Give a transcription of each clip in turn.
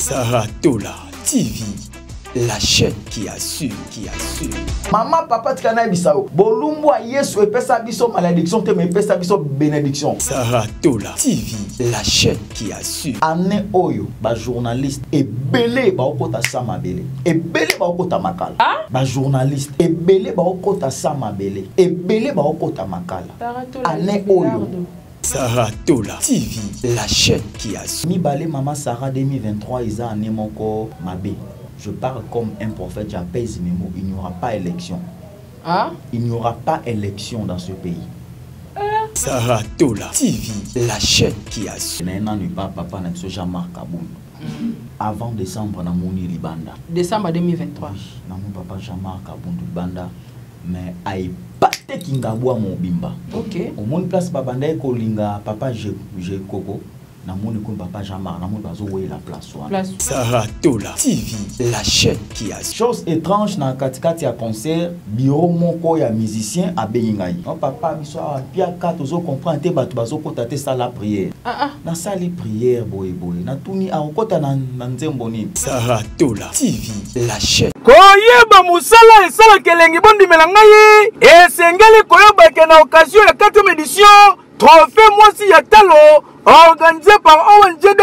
Sarah Tola TV, la chaîne qui assure, Maman, papa, tu as bisao. Bolumbo a yesu et pesa biso malédiction, te me pesa biso bénédiction. Sarah Tola TV, la chaîne qui assure. Ane oyo, ba journaliste et belé ba okota sama belé. Et belé ba okota makala. Ba journaliste et belé ba okota sama belé. Et belé ba okota makala. Ane oyo. Sarah Tola TV, la chaîne qui assure. Mi balé maman Sarah 2023 isa ane moko mabe. Je parle comme un prophète, j'apaise mes mots. Il n'y aura pas élection. Il n'y aura pas élection dans ce pays. Sarah Tola TV, la chaîne qui assure. Papa n'a pas Jean-Marc Kaboun. Avant décembre, na moni Libanda. Décembre 2023. Oui, na mon papa Jean-Marc Kaboun Libanda. Mais aïe pate kingabwa mon bimba. Ok. Au monde place babanda ko linga papa je koko. Na moni ko papa Jean-Marc, na moni bazo woy la place. Sarah Tola TV, la chaîne qui assure. Chose étrange na katikati ya concert, bureau moko ya musicien a Beningai. Non papa biso a pia ka tozo comprendre te bato bazo kota te sala prière. Na sali prière boy. Na tuni a kota na nzembo ni. Sarah Tola TV, la chaîne. Koyeba musala esala kelengi bondi melangai esengeli koyeba ke na occasion ya 4e édition trophée Mwasi ya Talo organisé par ONGD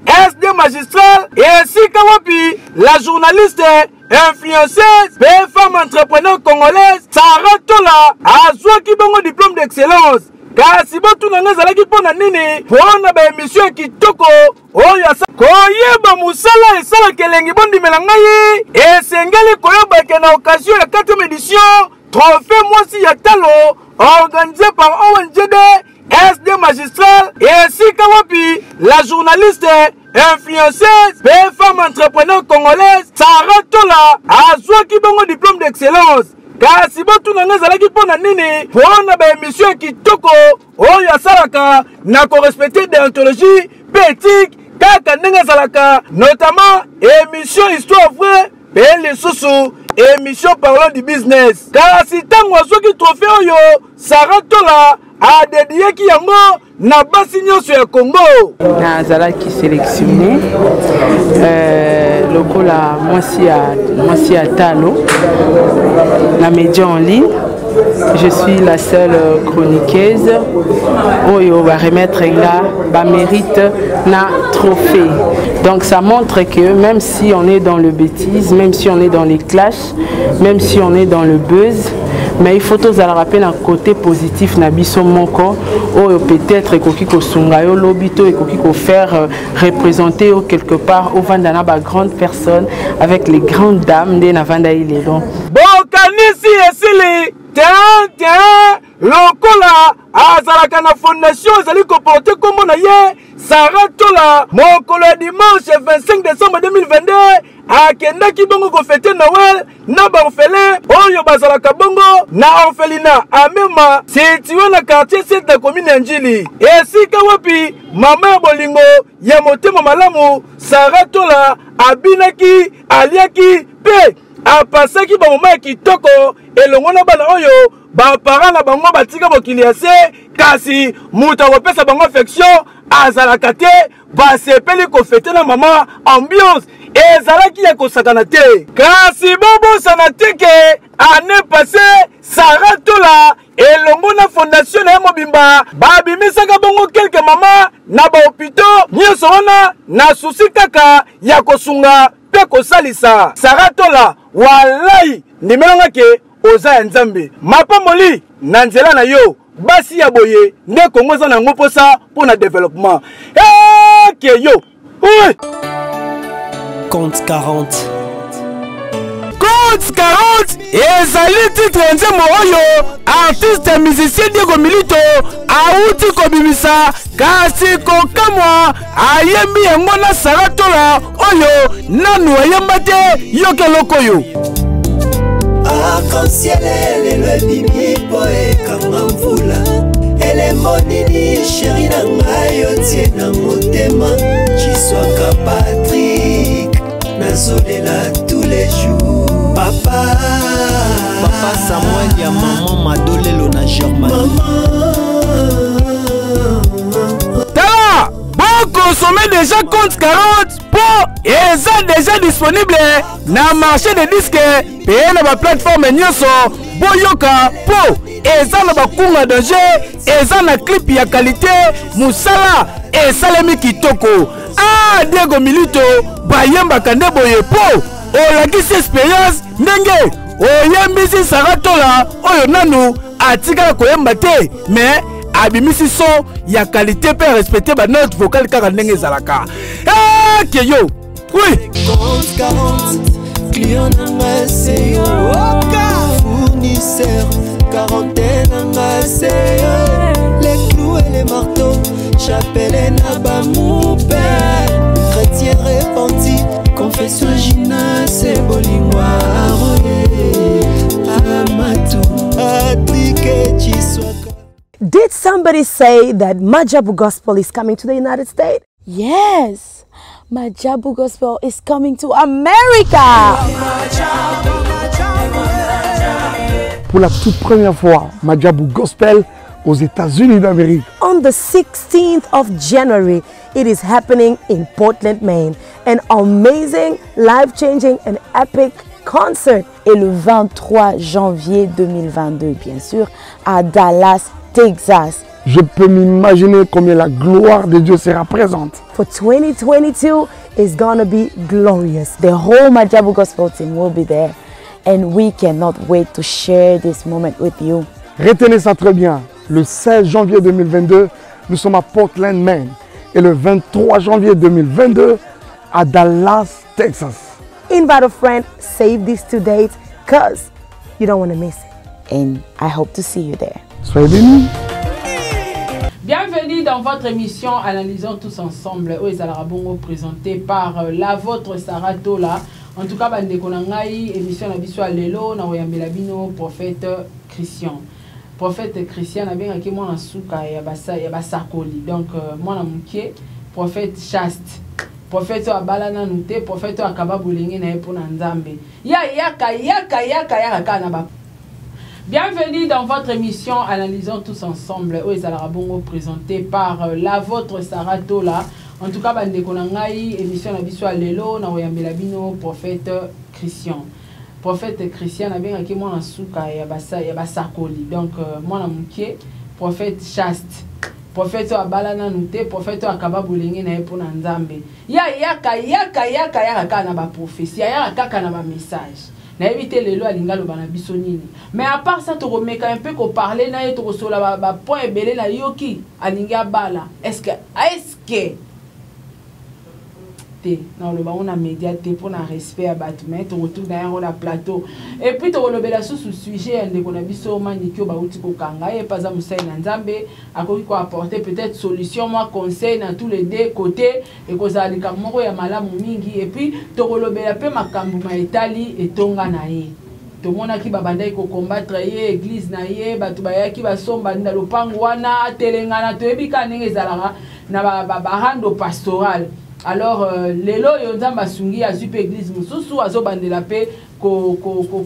SD magistral et Sika Wapi, la journaliste influenceuse et femme entrepreneur congolaise Sarah Tola azwa ki bongo diplôme d'excellence. Kasi botu na ngazala ki pona nini pona ba émission kitoko oyo asa koyeba musala esala kelengi bondi melangai esengeli koyeba ke na occasion ya 4e édition trophée Mwasi ya Talo organisé par ONGD SD magistral et Sika Wapi, la journaliste influenceuse et femme entrepreneur congolaise Sarah Tola azwa ki bongo diplôme d'excellence. Kasi botu na ngazala ki pona nini pona ba émission kitoko oyo asalaka na correspecter déontologie éthique kaka ndenge zalaka notamment émission histoire vraie Belle Sousou, émission parlant du business. Kasi tango azoki trophée oyo Sarah Tola a dédié ki yango na basi nyonso ya Congo. Nazalaki sélectionné lokola Mwasi ya Talo na média en ligne. Je suis la seule chroniqueuse oyo va remettre là ba mérite na trophée. Donc ça montre que même si on est dans le bêtise, même si on est dans les clashs, même si on est dans le buzz, mais il faut tous aller rappeler un côté positif na biso moko oyo peut-être ekoki ko sunga yo lobito ekoki ko faire représenter quelque part au vandana ba grande personne avec les grandes dames de na vanda ile donc bokanisi esili tiens lokola azalaka na fondation ezali koporte kombo na ye Sarah Tola mokolo ya dimanche 25 décembre 2022 akendaki bongo kofete Noël na baorphelin oyo bazalaka bongo na orphelinat amema situé na quartier 7 de commune ya Njili. Esika wapi mama ya bolingo ya motema malamu Sarah Tola abinaki aliaki pe apasaki ba moma ya kitoko elongo na bana oyo ba parents na bango batika bokili ya se kasi muta kopesa bango affection azalaka te basepeli kofete na mama ambiance ezalaki ya kosakana te kasi bobosana te ke année passée Sarah Tola elongo na fondation na mobimba babimisaka bongo quelques mama na bahôpitaux nyonso wana na susi kaka ya kosunga pe kosalisa. Sarah Tola walai ndimelanga ke oza ya Nzambe mapamoli na nzela na yo basi ya boye nde Kongo za nango posa pour na développement ke yo Compte 40 ezali titre nzembo oyo artiste musicien Diego Milito auti kobimisa kasi kokamwa ayembi yango na Sarah Tola oyo nanu ayemba te yoke loko yo arc-en-ciel le bimi poe kama mvula elembo nini chéri na ngai otie na motema Chiswaka Patrick nazolela tous les jours papa Samuel ya maman Madolelo na Germanie tala consommer déjà compte 40 pour et ça déjà disponible na marché de disques et na ba plateforme nyonso boyoka po et ça na ba kunga danger et ça na clip ya qualité musala et salemi kitoko ah Diego Milito bayemba kande boye po o la kisi experience ndenge o yembisi saratola oyo nanu atika koyemba te mais abimisi son ya qualité pe respecter ba note vocale kaka ndenge zalaka eh keyo oui 40 client nanga c'est yo fournisseur quarantaine nanga c'est yo les clous et les marteaux chapelle na ba mon père chrétien repenti confession gina c'est bolingwa amatou atrique chiswaka. Did somebody say that Majabu Gospel is coming to the United States? Yes, Majabu Gospel is coming to America. Pour la toute première fois, Majabu Gospel aux États-Unis d'Amérique. On the 16th of January, it is happening in Portland, Maine. An amazing, life-changing and epic concert. Et le 23 janvier 2022, bien sûr, à Dallas, Texas. Je peux m'imaginer combien la gloire de Dieu sera présente. For 2022, it's gonna be glorious. The whole Majabu Gospel team will be there. And we cannot wait to share this moment with you. Retenez ça très bien. Le 16 janvier 2022, nous sommes à Portland, Maine. Et le 23 janvier 2022, à Dallas, Texas. Invite a friend, save these two dates, because you don't want to miss it. And I hope to see you there. Soyez bénis. Bienvenue dans votre émission Analysons tous ensemble. Oezala Bongo présenté par la vôtre Sarah Tola. En tout cas, bande konangai émission na biso lelo na oyambela bino prophète Christian. Prophète Christian a bien moi na suka ya basakoli. Donc moi na mukie prophète chaste. Prophète abalana nute prophète akaba bolenge na epo na nzambe. Yaka na ba. Bienvenue dans votre émission Analysons tous ensemble. Oezala Bongo présenté par la vôtre Sarah Tola. En tout cas, bande konangai émission na biso lelo na oyambela bino prophète Christian. Prophète Christian a bien moi na suka ya basakoli. Donc moi na mukie prophète chaste. Prophète abalana nute prophète akaba bolenge na epo na nzambe. Yaka na ba prophétie, yaka na ba message. Na éviter lelo alinga lo bana biso nini. Mais à part ça to remeka un peu ko parler na ye to sola ba point belé na yoki alinga bala. Est-ce que non le on a médiaté pour un respect à battement to retour derrière on a plateau et puis to lobela sous sujet ndeko na biso manikyo ba uti ko kanga et pas amusai na nzambe akoki ko apporter peut-être solution moi conseil dans tous les deux côtés et ko za lika moko ya malamu mingi et puis to lobela pe makambu ma etali etonga na ye to mona ki babanda ko combattre ye église na ye batu bayaki basomba nda lopango wana telengana to ebika ndenge zalaka na ba rando pastoral. Alors, lelo yonzamba sungi a zupe église mususu azobandela pe ko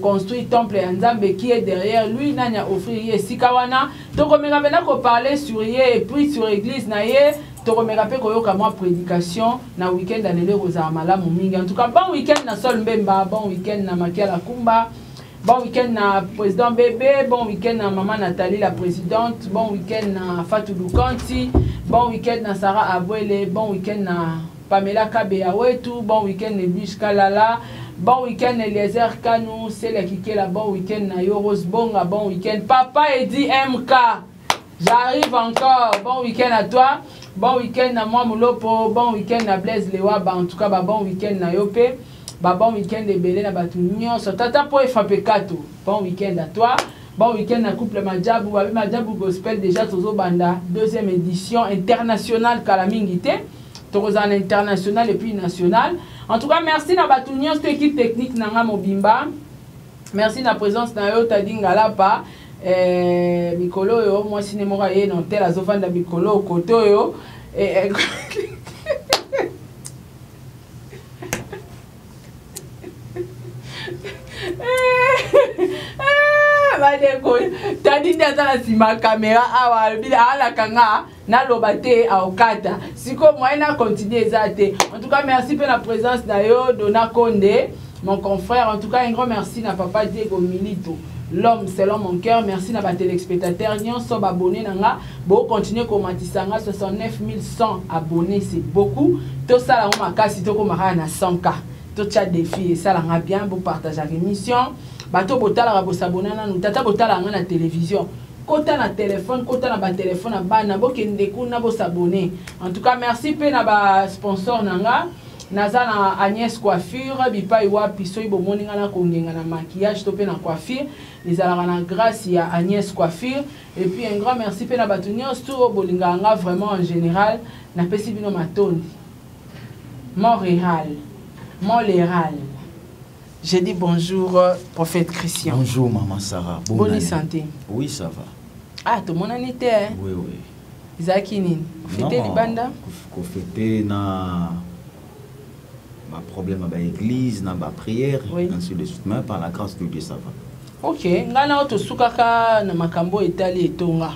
construit temple ya nzambe qui est derrière lui nanya offrir ye sikawana to komeka pena ko parler sur ye et puis sur église na ye to komeka pe ko yoka moi prédication na week-end anele roza malamu mingi. En tout cas bon week-end na Sol Mbemba, bon week-end na Makiala Kumba, bon week-end na président Bébé, bon week-end na maman Nathalie la présidente, bon week-end na Fatou Lukanti, bon week-end na Sarah Abwele, bon week-end na Pamela Kabeawetu, bon week-end na Bish Kalala, bon week-end na Eliezer Kanou, Célia Kikela, bon week-end na Yoros Bonga, bon week-end Papa Edi MK, j'arrive encore, bon week-end à toi, bon week-end na moi Moulopo, bon week-end na Blaise Lewa, en tout cas bon week-end na Yope, bon week-end de Belé na Batu Nyonso, tata po FAP Kato, bon week-end à toi. Bon week-end na couple Majabu, Majabu Gospel déjà Tozo Banda, deuxième édition internationale Kalamingite. Torozan international et puis national. En tout cas, merci na Batunion, cette équipe technique Nanga Mobimba. Merci na présence na yo Tadingala pa Mikolo yo moi cinéma ye non tel azofanda Mikolo koto yo t'as dit dans la caméra à la kanga na lobate à okata si comme moi na continuer zate en tout cas merci pour la présence d'ailleurs Dona Condé mon confrère en tout cas un grand merci na papa Diego Milito l'homme selon mon cœur merci na ba téléspectateurs nyon so abonnés nanga bo continuer commentisanga 69 100 abonnés c'est beaucoup tout ça la makasi to ko mara na 100k tout ça défi et ça la bien pour partager l'émission bato botala ba s'abonner na nous tata botala na télévision kota na téléphone kota na ba téléphone na bana bo kende kuna bo s'abonner en tout cas merci pe na ba sponsor nanga nazana Agnès Coiffure bipa iwa piso ibo moninga na kongenga na maquillage to pe na coiffure les ala na grâce ya Agnès Coiffure et puis un grand merci pe na batunyo sto bolinga nga vraiment en général na pesi bino matondi Montréal. Je dis bonjour, prophète Christian. Bonjour, maman Sarah. Bonne santé. Oui, ça va. Ah, tout le monde en était, hein? Oui, oui. Isakini, vous fêtez les bandes? Vous fêtez na problème avec l'église, na prière, oui. Ainsi de suite. Mais par la grâce de Dieu, ça va. Ok. Ngana auto sukaka na makambo etali etonga.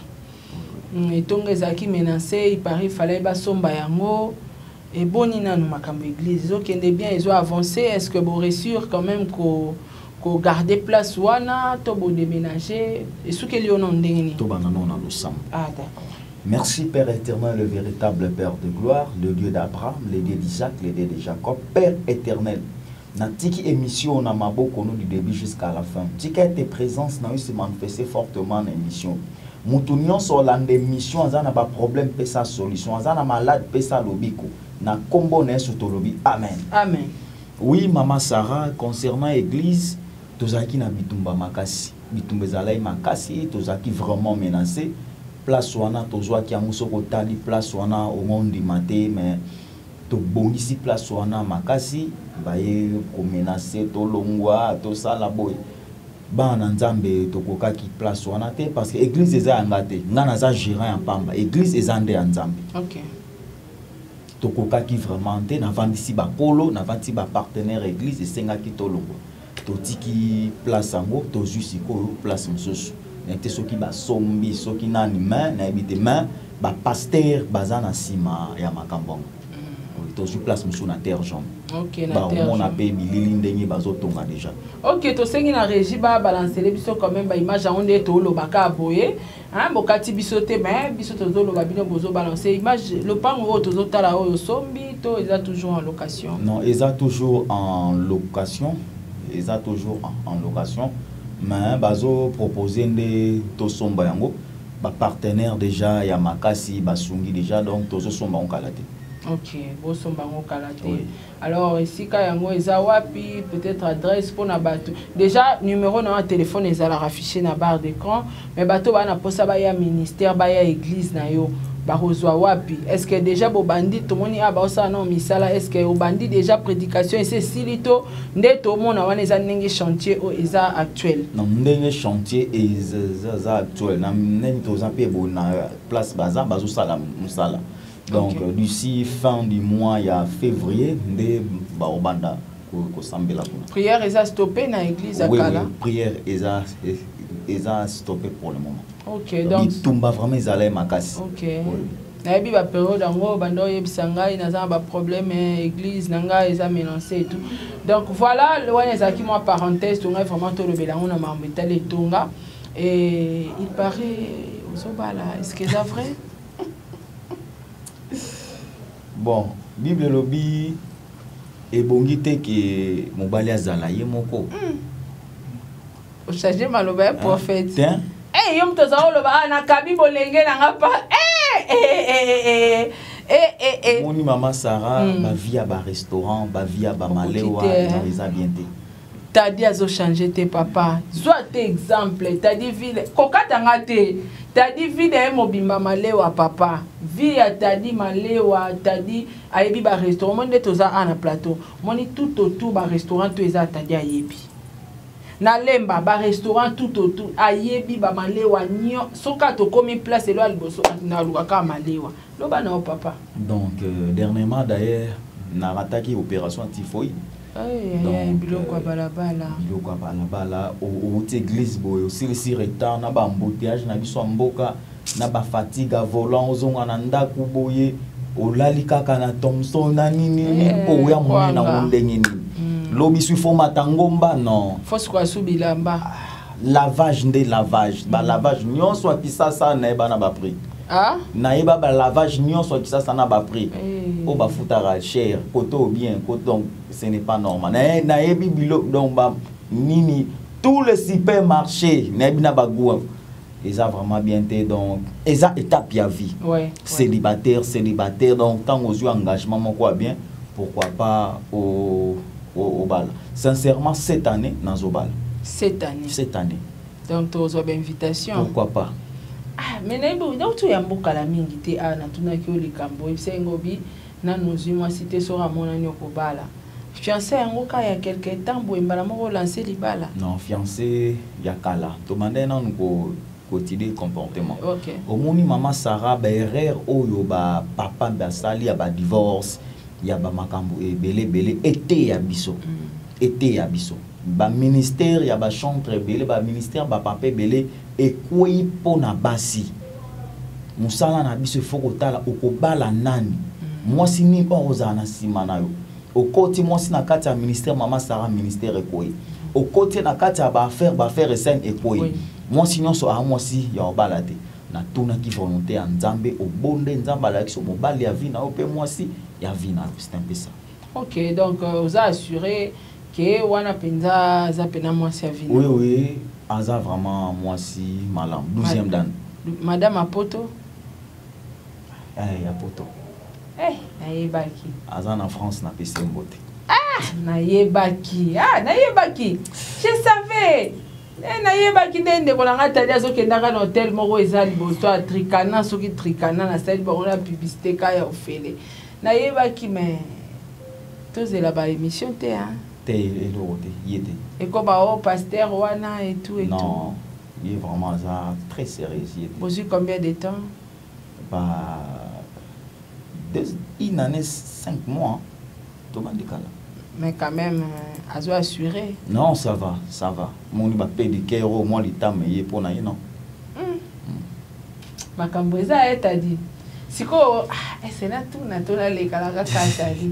Etonga ezaki menacé, il paraît fallait ba somba yango. Et bon, il y a une église qui est bien, ils ont avancé. Est-ce que vous réussissez quand même qu'on garder place ou qu'on déménager? Et ce qu'il y a Ah, d'accord. Merci Père éternel, le véritable Père de gloire, le Dieu d'Abraham, le Dieu d'Isaac, le Dieu de Jacob, Père éternel. Natiki émission na maboko du début jusqu'à la fin. Tika tes présences n'a eu se manifester fortement dans l'émission. Moutunion sur l'émission, on a pas problème, peut sa solution, on a malade, peut sa lobiko. Na kombo na sotolobi. Amen. Amen. Oui, maman Sarah, concernant l'église, tozaki na bitumba makasi. Bitumba zalai makasi, tozaki vraiment menacé. Place wana tozwa ki amuso kotali place wana au monde du matin, mais to bongisi place wana makasi, baye ko menacé to longwa to sala boy. Ba na nzambe tokoka ki place wana te parce que église eza ngate, ngana za gérant en pamba. Église eza nde nzambe. OK. Tokoka qui vraiment te na vandisi ba polo na vandisi ba partenaire église esenga ki tolongo totiki place ango tozusi ko place msoso nete soki ba sombi soki nani main na ebite main ba pasteur bazana sima ya makambongo tozu place msoso na terre jaune. OK na terre jaune. On a payé bilili ndenge bazotonga déjà. OK to sengi na régie ba balancer les biso quand même ba image onde to lo baka boye. Hein, bokati bisote mais bisote zolo babino bozo balancer image le pan o tozo tala o sombi to ils a toujours en location. Non, ils a toujours en location. Ils a toujours en location. Mais bazo proposer de to somba yango ba partenaire déjà ya makasi basungi déjà donc tozo somba on kalate. OK, bo somba on kalate. Oui. Alors ici quand yango eza wapi peut-être adresse pour na bato. Déjà numéro na téléphone ezala affiché na barre d'écran mais bato ba na posa ba ya ministère ba ya église na yo ba rozwa wapi. Est-ce que déjà bo bandit to moni aba osa na misala est-ce que o bandit déjà prédication et c'est silito nde to mona wana eza ndenge chantier o eza actuel. Non ndenge chantier eza actuel na ndenge to zampe bo na place baza bazo sala musala. Donc okay. D'ici fin du mois, il y a février, de Baobanda, prière est stoppée dans l'église à Kala. Oui, prière est stoppée pour le moment. Ok, donc. Il tombe vraiment, ils allaient makasi. Ok. Na yebi ba période ngo bando yebisanga inaza ba problème église nanga eza menacé et tout. Donc voilà, le wana ezaki moi parenthèse tonga vraiment to le belango na mambetale tonga et il paraît Zobala, est-ce que c'est vrai? Bon, Bible lobby et bongite que mobali azala ye moko. O changer maloba prophète. Tiens. Eh yom to za loba na kabi bolenge na ngapa. Moni maman Sarah ba via ba restaurant, ba via ba malewa, ils a bien été. T'as dit à changer tes papa. Soit tes exemples, t'as dit ville kokata ngate. T'as dit vie de mobimba malewa papa. Vie t'as dit malewa, t'as dit ayebi ba restaurant monde toza na plateau. Moni tout autour ba restaurant to eza t'as dit ayebi. Na lemba ba restaurant tout autour ayebi ba malewa nyo soka to komi place elo aliboso na luka malewa. Loba na papa. Donc dernièrement d'ailleurs na rataki opération typhoïde. biloko ya balabala biloko ya balabala outi église boye osilisi retard na baembouteillage na biso ya mboka na bafatigue ya volant ozonga na ndako boye olali kaka na Thomson na nini mpo oya monene na ndenge nini lobi so ifo matangomba non fosi kwa su bilamba lavage nde lavage balavage nyonso akisasa na yeba na baprix na yeba balavage nyonso akisasa na baprix o bafutaka cher kote ou bien kote donc ce n'est pas normal na yebi bilo donc ba nini tous les supermarchés na yebi na bagou ils a vraiment bien été donc ils a étape ya vie célibataire donc tant aux yeux engagement mon quoi bien pourquoi pas au bal sincèrement cette année dans au bal cette année donc tu as une invitation pourquoi pas mais naibo donc tu ya mboka la mingi te na tuna ki olikambo ibisengobi na nozu moi cité sora mona nyoko bala fiancé yango ka ya quelque temps boembala moko lancer libala non fiancé ya kala to mandé nan ko quotidien comportement au moni maman Sarah ba erreur oyo ba papa ba sali ya ba divorce ya ba makambo belé été ya biso ba ministère ya ba chantre belé ba ministère ba papa belé et koi pona basi musala na biso foko tala okobala nani moi sini ba ozana simana yo okoti moi sina kati ya ministère maman Sarah ministère ekoi okoti na kati ya ba affaire saine ekoi moi sinon so a moi si ya obalate na tuna ki volonté ya nzambe obonde nzamba la ki so mobali ya vie na ope moi si ya vie na c'est un peu ça. OK donc vous a assuré que wana penza za pena moi si ya vie. Oui aza vraiment moi si malam 12e dan. Madame Apoto ya Poto. Nayebaki. Aza na France na PC mbote. Nayebaki. Nayebaki. Je savais. Nayebaki ndende kolanga tali azokendaka na hôtel moko eza liboso ya tricana soki tricana na sali bango na publicité ka ya ofele. Nayebaki mais tozela ba émission te te eloko te yete. Ekoba o pasteur wana et tout non, il est vraiment ça très sérieux yete. Vous avez combien de temps? Une année 5 mois. Tout le monde décale. Mais quand même, à se assurer. Non, ça va. Mon va payer des kéros, moi l'état mais pour naïe non. Ma camboisa est à dire. Si quoi, c'est là tout naturel les calagas à dire.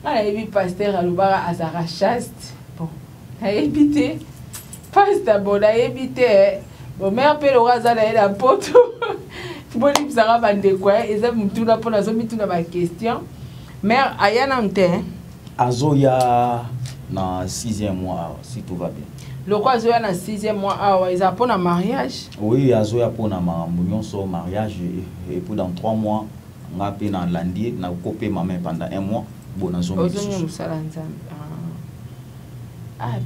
Moi j'ai vu pasteur à l'oubara à Zara chaste. Bon, a évité. Pasteur bon a évité. Bon mère peut le raser à la pote. Bon il sera bandé quoi. Et ça me tourne pour la zone, me tourne ma question. Mère ayana mte. Azoya na 6e mois si tout va bien. Le quoi Azoya na 6e mois ils a pour un mariage? Oui, Azoya pour un mariage et pour dans 3 mois on a payé dans landier na copé ma main pendant 1 mois bon na zone.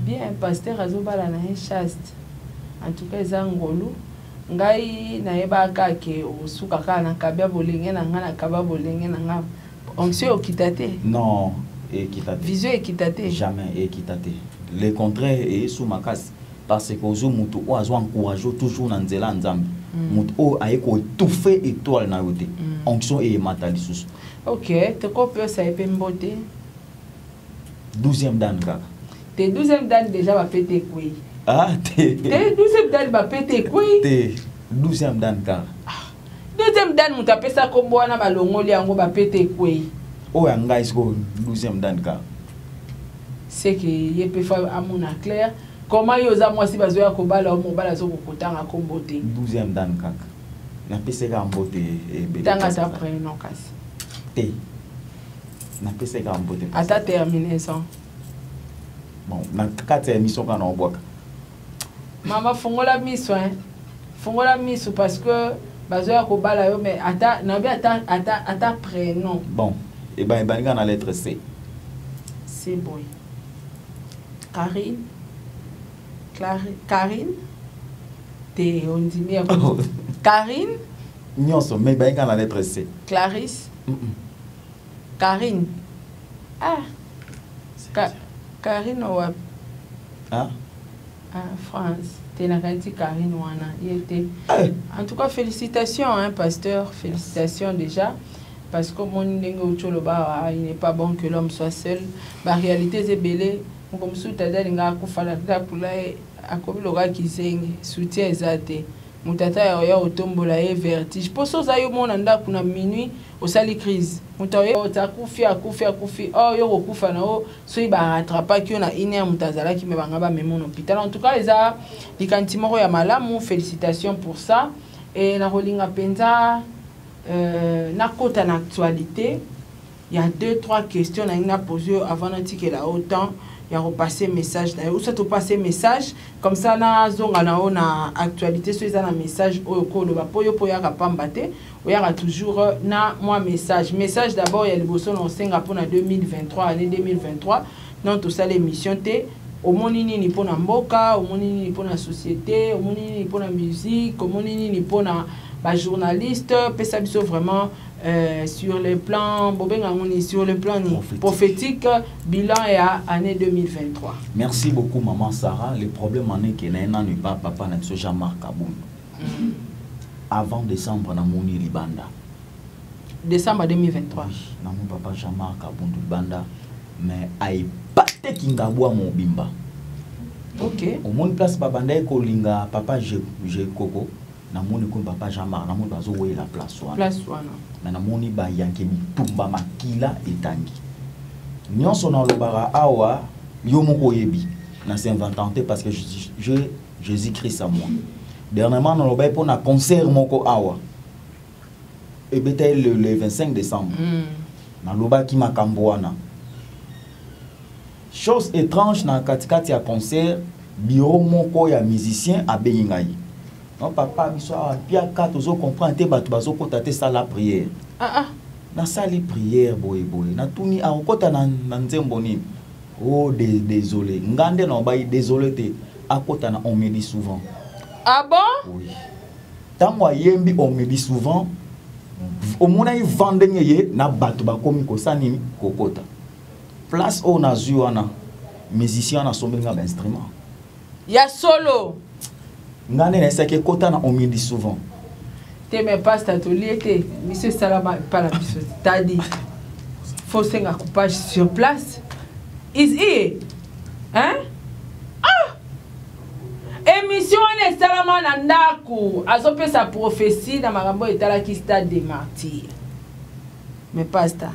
Bien pasteur Azobala na chaste. En tout cas zangolo ngai na yebaka ke osuka kana na kabya bolenge na ngana kaba bolenge na nga. On se okitate? Non. Équitaté. Vision équitaté. Jamais équitaté. Le contraire est sous ma casse. Parce que aux mutu o azo encourage toujours dans nzela nzambe. Mutu o aiko étouffer étoile na yote. Onction et matali sous. OK, te copie ça epé mbote. 12e dan kaka. Te 12e dan déjà va péter quoi? Te 12e dan va péter quoi? Te 12e dan kaka. 12e dan mutu apesa kombo wana balongoli yango ba péter quoi? Oh, un gars est 12e dan ka. C'est que il peut faire à mon clair. Comment yoza moi si bazoya ko bala mo bala zo ko kotanga ko mbote. 12e dan ka. Na pese ka mbote e be. Tanga ta prénom kasi. Te. Na pese ka mbote. À ta terminaison. Bon, na kata émission kana oboka. Mama fongola miso Fongola miso parce que bazoya ko bala yo mais ata na bi ata prénom. Bon. Et ben il la lettre C. C'est bon. Karine. T'es on dit bien. Karine. Nyonso mais ben la lettre C. Clarisse. Karine. Karine ou France. T'es na Karine wana. En tout cas félicitations pasteur, félicitations déjà. parce que mon il n'est pas bon que l'homme soit seul. La réalité c'est belé. Comme si tu as dit que soutien exact. Mutata ya otombola e vertige. Poso za yo mona ndako na minuit osali crise. Mutaye otakufi akufi. Oh yo okufa na o so iba rattrapa ki na ine mutazala ki mebanga ba memo na hôpital. En tout cas les a likantimoko ya malamu, félicitations pour ça. Et na rolinga penza na kota na actualité. Il y a 2-3 questions na ina posé avant d'antiquer là autant. Il y a repasser message d'ailleurs, ou ça te passer message comme ça na zonga na ona actualité sur un message au colo ba poyo poya kapambate ou y a toujours na moi message d'abord il y a le bosso en Singapour en 2023 année 2023 non tout ça l'émission té au monini ni pour na mboka au monini ni pour na société au monini ni pour na musique au monini ni pour na ba journaliste pesa biso vraiment sur le plan sur le plan prophétique bilan est à année 2023. Merci beaucoup maman Sarah. Le problème en est que n'a pas papa n'a pas Jean-Marc Kaboum. Avant décembre na moni libanda. Décembre 2023. Na mon papa Jean-Marc Kaboum libanda mais ay pate kingabwa mon bimba. OK. Au monde place babanda ko linga papa je koko na moni ko papa Jean-Marc na moni bazo we la place wana. Place wana. Mais namoni ba yanke bitumba makila etangi nyonso na lobara awa yo moko yebi na s'inventanté parce que Jésus-Christ à moi dernièrement na lobay pour na concert moko awa et beta le 25 décembre na loba ki makambo wana chose étrange na katikati ya concert bureau moko ya musicien a bengai. Non papa biso a pia ka tozo comprendre te batu bazo kota te sala prière. Na sali prière boy na tuni a kota na nzembo ni. Oh désolé ngande na bayi désolé te a kota na on me dit souvent. Ah bon? Oui. Tango yembi on me dit souvent au mona y vendre ye na batu ba komi ko sani kokota. Place au na zuana musicien na sombenga instrument. Ya solo. Ngane na sake kota na on me dit souvent. Te me passe atelier te monsieur Salama pas la biso. T'as dit faut un coupage sur place. Is it? Hein? Ah! Émission on est Salama na ndaku. Azope sa prophétie na marambo etala ki stade des martyrs. Mais pasta.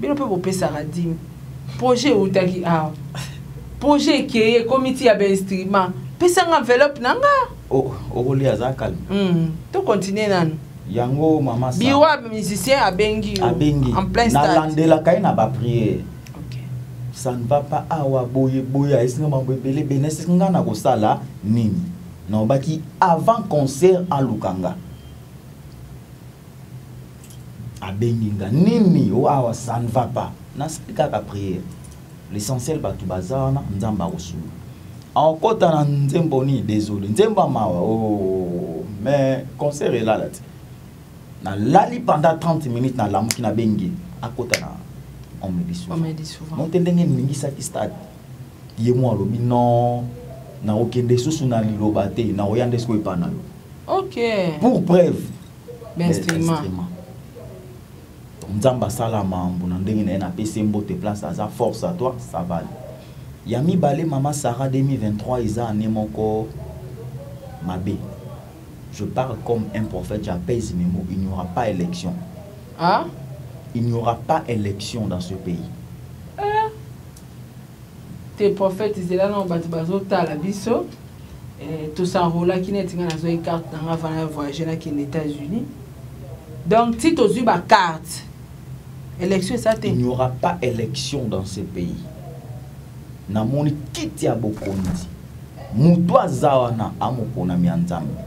Bino pe bope saradim. Projet outaki ah. Projet qui est comité à instrument. Pesa enveloppe nanga. Oh, oli azakal. To continuer nan. Yango mama sa. Biwa musicien abengi en plein stade. Na landela kay na ba prière. OK. Ça ne va pas awa boye esinga mambo ebele benes nga na ko sala nini. Na obaki avant concert à Lukanga. Abengi nga nini o awa ça ne va pas. Na sika ka prière. L'essentiel batu bazana nzamba osulu. En kota na nzembo ni désolé nzemba mawa oh mais concert est là na lali pendant 30 minutes na lamuki na bengi a kota na on me dit souvent mon tendenge ningi sa ki stade ye mo lobi non na okende susu na liloba te na oyande sko ipana. OK pour preuve l'instrument nzamba sala mambo na ndenge na PC mbote place à force à toi ça va. Yami Balé Mama Sarah 2023 ils a moko Mabé. Je parle comme un prophète, j'apaise mes mots. Il n'y aura pas élection. Ah? Il n'y aura pas élection dans ce pays. Tes prophètes ils là non batubazo ta biso tout ça rola qui n'est pas dans une carte dans avant voyager là qui est aux États-Unis. Donc si tu as une carte élection ça il n'y aura pas élection dans ce pays. Na moni kiti ya bokonzi mutu azawa na amokona mianzambe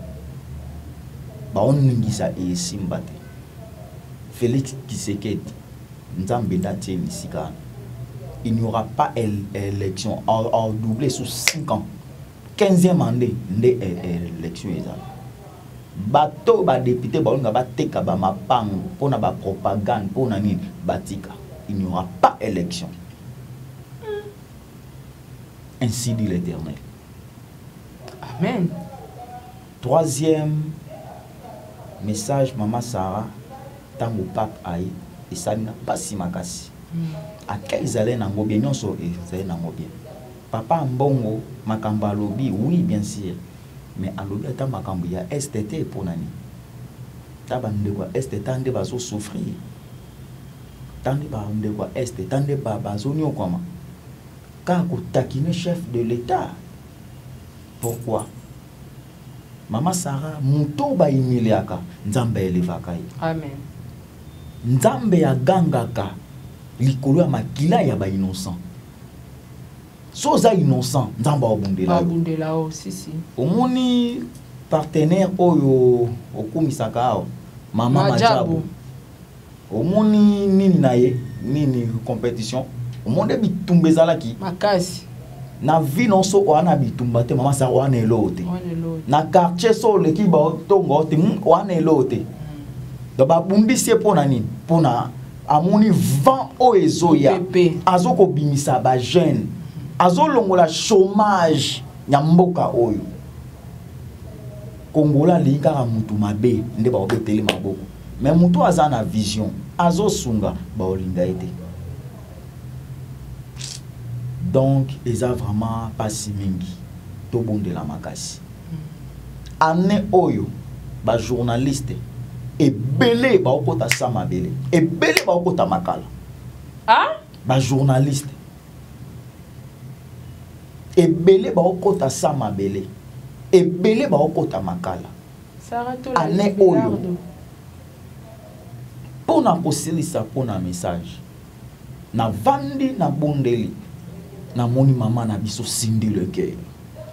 baoningisa esimba te Félix Tshisekedi nzambe ndatie lisika. Il n'y aura pas élection en doublé sous 5 ans 15e année ndé élection ezala bato ba député baonga bateka ba mapango pona ba propagande pona nini batika. Il n'y aura pas élection. Ainsi dit l'Éternel. Amen. Troisième message, Maman Sarah, tango pape aïe, et ça n'a pas si makasi à quels allaient nango bien non so et nango bien papa mbongo makamba lobi oui bien sûr mais à lobi ata makambo ya STT pour nani tabande quoi STT tande bazo souffrir tande ba ande quoi STT tande ba bazonio comment quand ko takine chef de l'état pourquoi Mama Sarah muto ba imiliaka nzambe elevaka ye amen nzambe ya gangaka likolo ya makila ya ba innocent soza innocent nzamba obundela aussi si omoni partenaire oyo okumisaka mama Majabu omoni nini naye nini compétition omonde bitumba ezalaki makasi na vie non so wana bitumba te mama Sarah wana elote na quartier so leki ba tongo te wana elote do ba bumbisi pona nini pona amoni vent o ezoya azoko bimisa ba jeune azolongola chômage ya mboka oyo kongola lika mutu mabe nde ba obeteli maboko mais mutu azana vision azosunga ba olinda ete donc ils ont vraiment pas si mingi to bonde la makasi ane oyo ba journaliste et belé ba okota sama belé et belé ba okota makala ah ba journaliste et belé ba okota sama belé et belé ba okota makala ane oyo pona kosilisa pona message na vandi na bondeli na moni maman na biso sindi le cœur.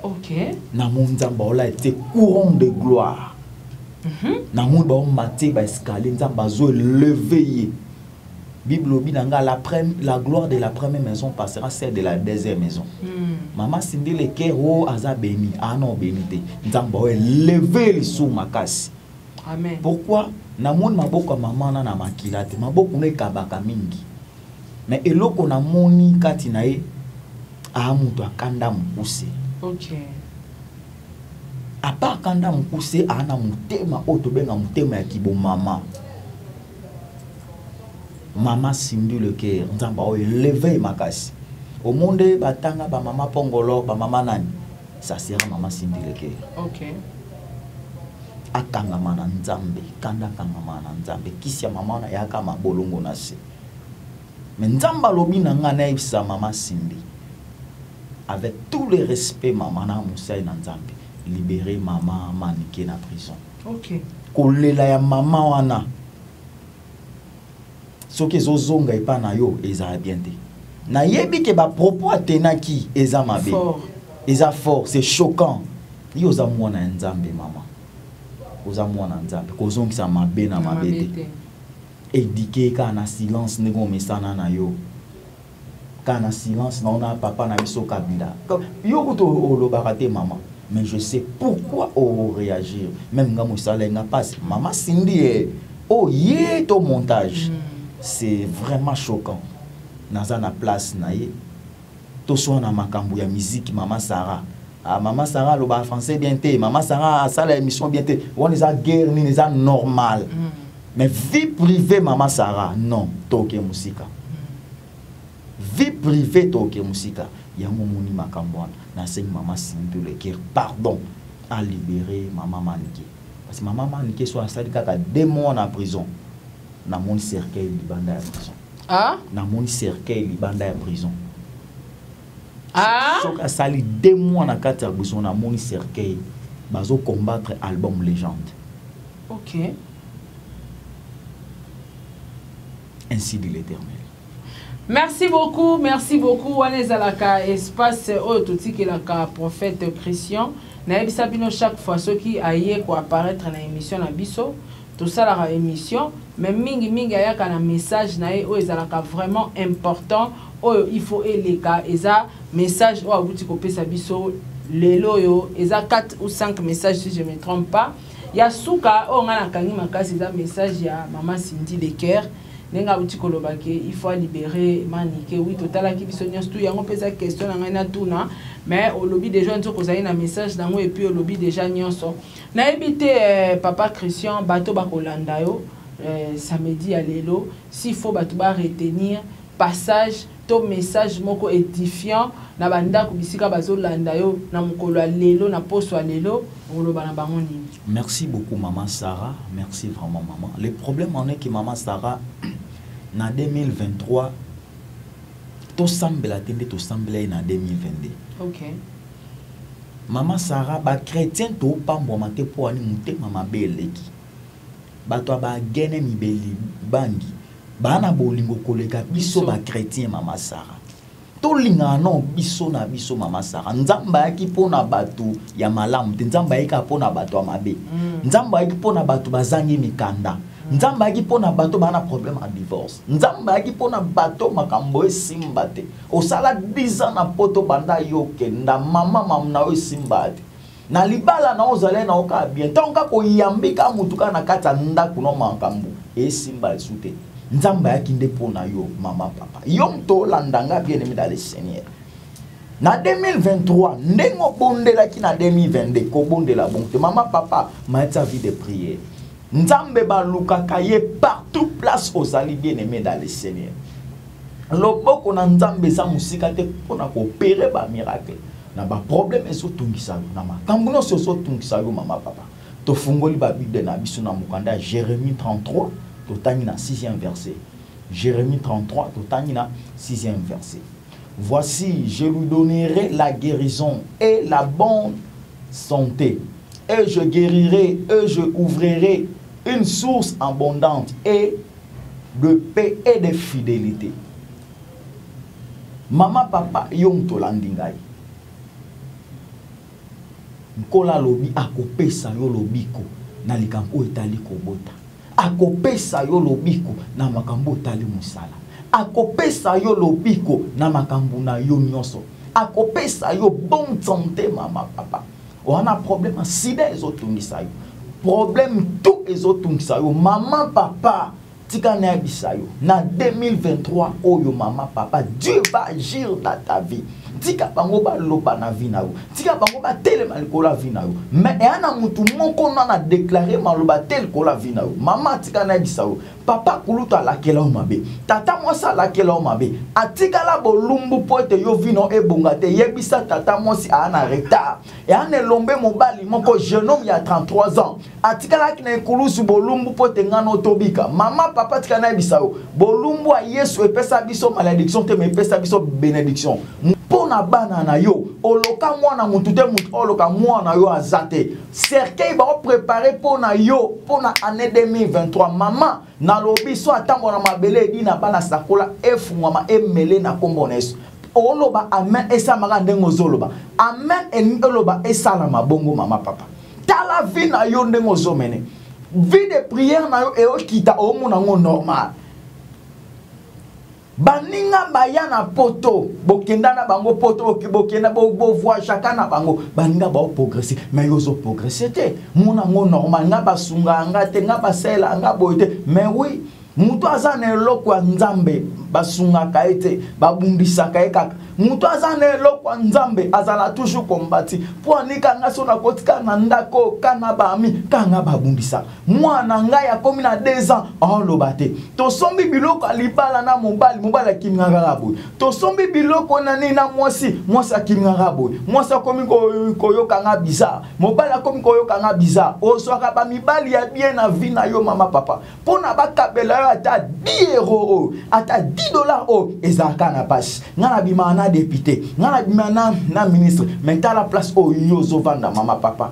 OK. Na mon nzamba ola était courant de gloire. Na mon ba maté ba escalier nzamba zo lever. Bible bi nanga la gloire de la première maison passera celle de la deuxième maison. Maman sindi le cœur o aza béni, non béni te. Nzamba o lever le sou makasi. Amen. Pourquoi na mon maboko maman na makila te maboko ne kabaka mingi. Mais eloko na moni kati na ye amuto akanda mukuse. OK. Apa akanda mukuse ana mutema oto benga mutema ya kibo mama. Mama sindi le cœur, nzamba o lever makasi. Au monde batanga ba mama pongolo, ba mama nani. Ça sera mama sindi le cœur. OK. Akanga mana nzambe, kanda kanga mana nzambe, kisia mama na yaka mabolongo na se. Mais nzamba lobi na ngana ibisa mama sindi. Avec tout le respect, maman na Moussa na Nzambe, libérer maman maniquée na prison. OK. Kolela ya maman wana. Soki zozonga ipa na yo eza bien te. Na yebi ke ba propos atenaki eza mabe. Eza fort, c'est choquant. Yo za mwana Nzambe maman. Oza mwana Nzambe, kozongi sa mabe na mabe te. Édiquer ka na silence nego mesana na yo. Kana silence non na papa na biso kabila yo kuto olobaka te maman mais je sais pourquoi on réagir même nga musala nga passe maman sindi oh yé to montage c'est vraiment choquant naza na place na ye to so na makambo ya musique maman Sarah maman Sarah loba français bien te maman Sarah ça la émission bien te on les a guerre ni les a normal mais vie privée maman Sarah non toke musika vie privée toke musika yango moni makambwana na seigne maman sindi le cœur pardon à libérer maman Maniké parce que maman Maniké soit sali kaka 2 mois en prison na mon cercueil libanda ya prison ah na mon cercueil libanda ya prison ah soka sali 2 mois na kati ya prison na mon cercueil bazo combattre album légende. OK. Ainsi dit l'Éternel. Merci beaucoup. Wanezalaka espace ototikelaka prophète Christian. Na ebisabino chaque fois ceux qui aille ko apparaître na émission na biso, tout ça la émission, mais mingi ayaka na message na o ezalaka vraiment important. Il faut eleka eza message o abuti ko pesa biso lelo yo eza 4 ou 5 messages si je me trompe pas. Ya suka o ngana kangi makasi eza message ya maman Cindy de Cœur. Nenga uti kolobake il faut libérer Maniké oui total ki biso nyos tout yango pesa question na ngana tuna mais au lobby déjà nzo kozali na message dango et puis au lobby déjà nyonso na ebité papa Christian bato ba kolanda yo samedi à l'élo, s'il faut retenir passage, ton message moko édifiant, na banda kubisika bazolanda yo na mukolo l'élo na poso l'élo, oloba na bango nini. Merci beaucoup maman Sarah, merci vraiment maman. Le problème en est que maman Sarah na 2023 to sambela tende to sambela na 2022. OK. Maman Sarah ba chrétien to pambo mate po ani mute mama beleki. Bato ba gene mi beli bangi. Bana bolingo kolega biso ba chrétien maman Sarah. To linga non biso na biso maman Sarah. Nzamba yaki pona bato ya malamu, nzamba yaka pona bato ya mabe. Nzamba yaki pona bato bazangi mikanda. Nzamba yaki pona bato bana problème à divorce. Nzamba yaki pona bato makambo esimbate. Osala 10 ans na poto banda yoke nda mama mamna o esimbate. Na libala na ozale na oka bien. Tonka ko yambika mutuka na kata nda kuno makambo esimbate sute. Nzamba yaki nde pona yo mama papa. Yo mto landanga bien aimé dans le Seigneur. Na 2023 ndengo bondela ki na 2022 ko bondela bonte mama papa maître vie de prière. Nzambe ba luka kaye partout place aux ali bien aimé dans le Seigneur. Loboko na nzambe za musika te pona ko opérer ba miracle. Na ba problème eso tungisa yo na makambo no so tungisa yo mama papa. To fungoli ba Bible na biso na mukanda Jérémie 33 to tani na 6e verset. Jérémie 33 to tani na 6e verset. Voici, je lui donnerai la guérison et la bonne santé. Et je guérirai, et je ouvrirai une source abondante et de paix et de fidélité. Maman, papa, yom to landingai. Nkola lobi akopesa yo lobiko na likambo etali kobota. Akopesa yo lobiko na makambo etali musala. Akopesa yo lobiko na makambo na yo nyonso. Akopesa yo bonne santé mama papa. On a problème sida ezotungisa yo. Problème tout ezotungisa yo. Maman papa tika na bisa yo. Na 2023 oyo mama papa Dieu va agir dans ta vie. Tika bango ba loba na vie na yo. Tika bango ba telema likola vie na yo. Mais ana mutu moko na déclarer maloba tel kola vie na yo. Mama tika na bisa yo. Papa kuluta la kela o mabe. Tata mwasa la kela o mabe. Atika la bolumbu poete yo vino e bongate. Yebisa tata mwasi ana retard. Et ane lombe mobali moko jeune homme ya 33 ans. Atika la kina ekulusu bolumbu poete ngano tobika. Mama papa tika na bisa yo. Bolumbu a Yesu epesa biso malédiction te me epesa biso bénédiction. Pona bana na yo. Oloka mwana mutu te mutu oloka mwana yo azate. Cercueil ba préparer pona yo pona année 2023 maman na lobi so atambo na mabele di na bana sakola efungwama emele na kombo na Yesu. Oloba amen esa maka ndengo zoloba. Amen en oloba esa la mabongo mama papa. Tala vie na yo ndengo zomene. Vie de prière na yo e o kita o mona ngo normal. Baninga bayana poto bokenda na bango poto bokenda bo voir chacun na bango baninga ba progresser mais yo zo progresser te mona ngo normal nga basunga nga te nga basela nga boite mais oui mutu azana eloko ya nzambe basunga kaete babundisa kaeka mutu azana eloko ya nzambe azala toujours kombati po anika nga so na kotika na ndako kana bami kanga babundisa mwana nga ya komi na 2 ans on lobate to sombi biloko alibala na mobali mobali akimanga rabo to sombi biloko na ni na mwasi akimanga rabo mwasi akomi koyoka nga bizarre mobali akomi koyoka nga bizarre oswaka ba mibali ya bien na vie na yo mama papa pona bakabela yo ata 10 euros ata 10 dollars o ezaka na passe ngana bima na député ngana bima na ministre mais ta la place o yozo vanda mama papa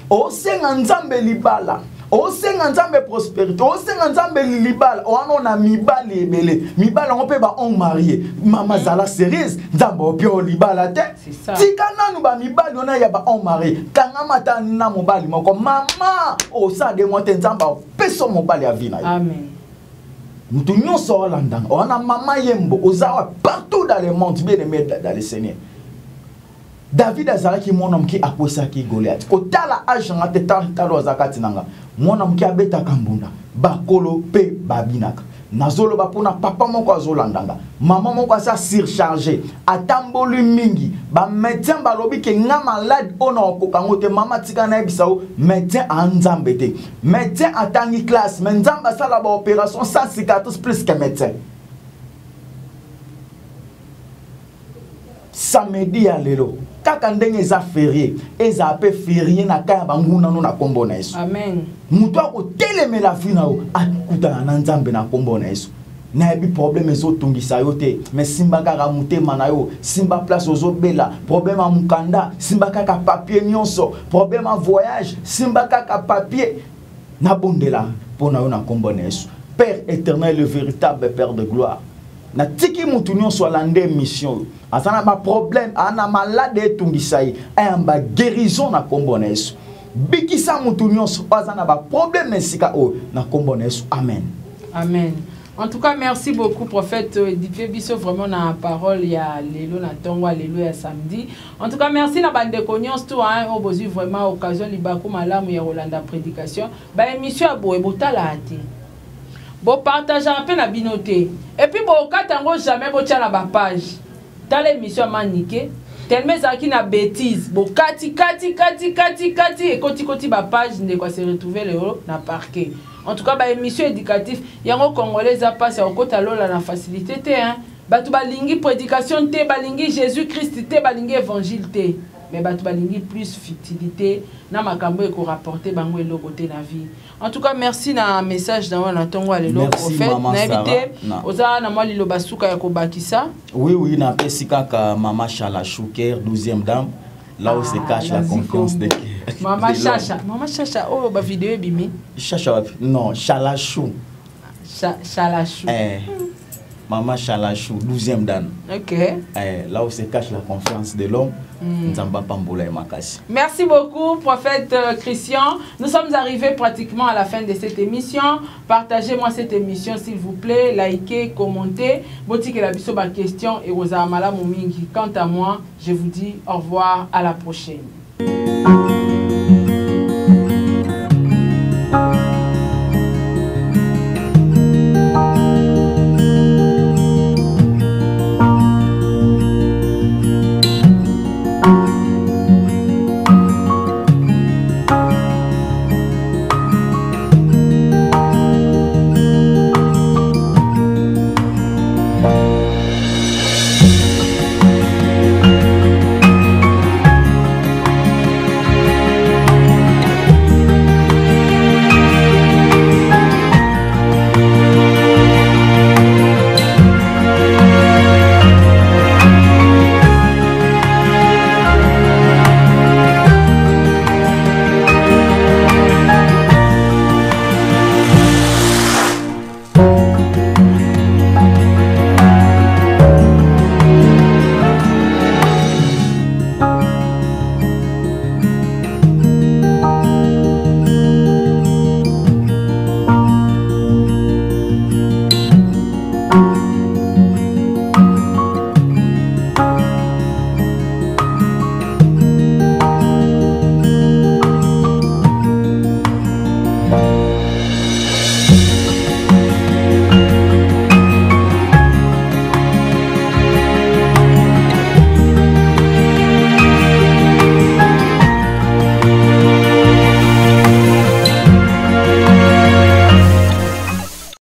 o senga nzambe libala o senga nzambe prospérité o senga nzambe libala o ano na mibali ebele mibala on peut ba on marié mama zala sérieuse nzambe o pio libala te tika nanu ba mibali ona ya ba on marié kanga mata na mobali moko mama o sa de mote nzamba peso mobali ya vina amen. Nous nyonso landanga on a mama yembo ozawa partout dans le monde bien aimé dans le Seigneur. David azalaki mon homme qui akwesaki Goliath kotala age ngate talo zakati nanga mon homme qui abeta kambunda bakolo pe babinaka nazoloba pona papa moko azolandanga maman moko asa surchargé atamboli mingi ba médecin balobi ke nga malade ona okokango te mama tika na ebisao médecin anzambe te médecin atangi classe mais nzamba sala ba opération sans cicatrice plus que médecin samedi ya lelo kaka ndenge eza férié eza ape férié na kaya banguna no na kombo na Yesu amen mutu akotelemela vi na yo akutana na nzambe na kombo na Yesu na ebi problème ezotungisa yo te mais simba kaka motema na yo simba place ozobela problème ya mukanda simba kaka papier nyonso problème ya voyage simba kaka papier na bondela mpona yo na kombo na Yesu Père éternel le véritable Père de gloire na tiki mutu nyonso alande mission azana ba problème ana malade etungisa ye ayamba guérison na kombo na Yesu bikisa mutu nyonso azana ba problème esika o na kombo na Yesu amen amen. En tout cas, merci beaucoup, prophète Edifié Bisso, vraiment na parole, il y a l'élo na tongo, l'élo ya samedi. En tout cas, merci na bande cognos tout hein, au besoin vraiment occasion libaku malamu ya Rolanda prédication. Ba émission a boé botala ati. Bo partage un peu na binoté. Et puis bo katango jamais bo tia na ba page. Dans l'émission maniqué, tellement ça qui na bêtise. Bo kati et koti ba page ne quoi se retrouver le na parquet. En tout cas, bah, émission éducative, il y a un Congolais à passer au côté de la facilité. Batu balingi prédication, balingi Jésus-Christ, balingi évangile. Mais batu balingi plus futilité, na makambo eko rapporter bango elo côté na vie. En tout cas, merci na message dans na tongo alelo prophète. Na évité, oza na moi lilo basuka ya kobakisa. Oui, na pesika ka Mama Chala Chouker, 12e dame. Là où se cache la confiance de Mama Chacha. Mama Chacha, oh, ba vidéo bimi. Chacha, non, Chalachou. Chalachou. Mama Chalachou, 12e dame. Ok. Là où se cache la confiance de l'homme, Nzamba Pambola et Makasi. Merci beaucoup, prophète Christian. Nous sommes arrivés pratiquement à la fin de cette émission. Partagez-moi cette émission, s'il vous plaît. Likez, commentez. Boti que la biso ba question et Rosa Amala Momingi. Quant à moi, je vous dis au revoir, à la prochaine.